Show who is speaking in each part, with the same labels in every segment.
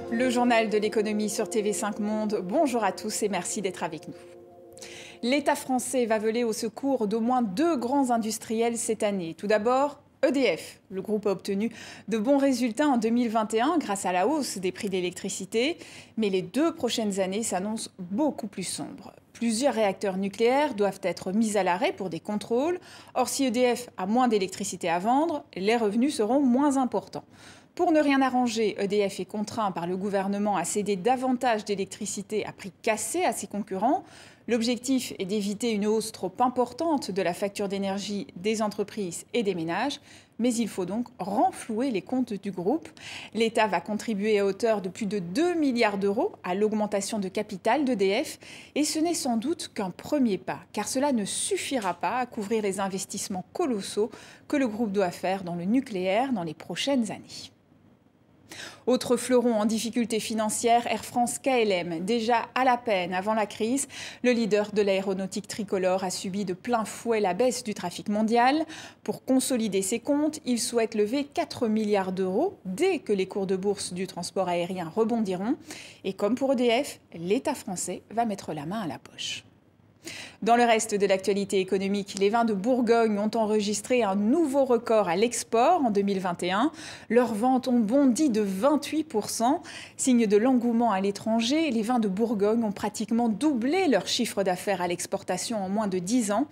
Speaker 1: Le journal de l'économie sur TV5 Monde. Bonjour à tous et merci d'être avec nous. L'État français va voler au secours d'au moins 2 grands industriels cette année. Tout d'abord, EDF. Le groupe a obtenu de bons résultats en 2021 grâce à la hausse des prix d'électricité. Mais les 2 prochaines années s'annoncent beaucoup plus sombres. Plusieurs réacteurs nucléaires doivent être mis à l'arrêt pour des contrôles. Or, si EDF a moins d'électricité à vendre, les revenus seront moins importants. Pour ne rien arranger, EDF est contraint par le gouvernement à céder davantage d'électricité à prix cassé à ses concurrents. L'objectif est d'éviter une hausse trop importante de la facture d'énergie des entreprises et des ménages. Mais il faut donc renflouer les comptes du groupe. L'État va contribuer à hauteur de plus de 2 milliards d'euros à l'augmentation de capital d'EDF. Et ce n'est sans doute qu'un premier pas, car cela ne suffira pas à couvrir les investissements colossaux que le groupe doit faire dans le nucléaire dans les prochaines années. Autre fleuron en difficulté financière, Air France-KLM. Déjà à la peine avant la crise, le leader de l'aéronautique tricolore a subi de plein fouet la baisse du trafic mondial. Pour consolider ses comptes, il souhaite lever 4 milliards d'euros dès que les cours de bourse du transport aérien rebondiront. Et comme pour EDF, l'État français va mettre la main à la poche. Dans le reste de l'actualité économique, les vins de Bourgogne ont enregistré un nouveau record à l'export en 2021. Leurs ventes ont bondi de 28%. Signe de l'engouement à l'étranger, les vins de Bourgogne ont pratiquement doublé leur chiffre d'affaires à l'exportation en moins de 10 ans.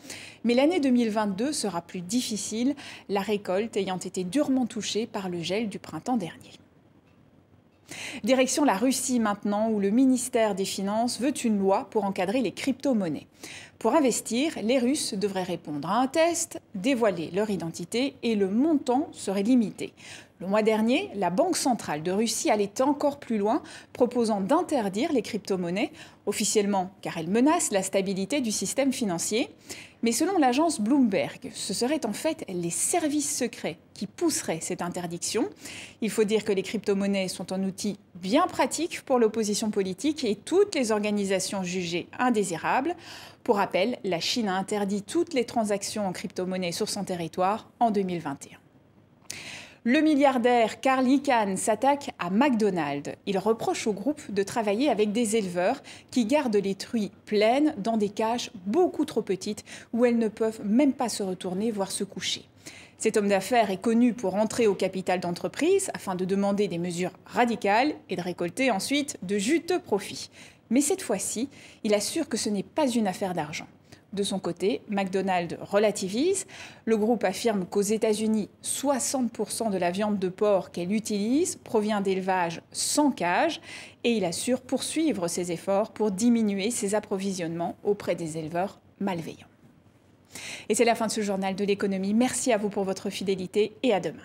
Speaker 1: Mais l'année 2022 sera plus difficile, la récolte ayant été durement touchée par le gel du printemps dernier. Direction la Russie maintenant, où le ministère des Finances veut une loi pour encadrer les crypto-monnaies. Pour investir, les Russes devraient répondre à un test, dévoiler leur identité et le montant serait limité. Le mois dernier, la Banque centrale de Russie allait encore plus loin, proposant d'interdire les crypto-monnaies, officiellement car elles menacent la stabilité du système financier. Mais selon l'agence Bloomberg, ce seraient en fait les services secrets qui pousseraient cette interdiction. Il faut dire que les crypto-monnaies sont un outil bien pratique pour l'opposition politique et toutes les organisations jugées indésirables. Pour rappel, la Chine a interdit toutes les transactions en crypto-monnaies sur son territoire en 2021. Le milliardaire Carl Icahn s'attaque à McDonald's. Il reproche au groupe de travailler avec des éleveurs qui gardent les truies pleines dans des cages beaucoup trop petites où elles ne peuvent même pas se retourner, voire se coucher. Cet homme d'affaires est connu pour entrer au capital d'entreprise afin de demander des mesures radicales et de récolter ensuite de juteux profits. Mais cette fois-ci, il assure que ce n'est pas une affaire d'argent. De son côté, McDonald's relativise. Le groupe affirme qu'aux États-Unis, 60% de la viande de porc qu'elle utilise provient d'élevages sans cage et il assure poursuivre ses efforts pour diminuer ses approvisionnements auprès des éleveurs malveillants. Et c'est la fin de ce journal de l'économie. Merci à vous pour votre fidélité et à demain.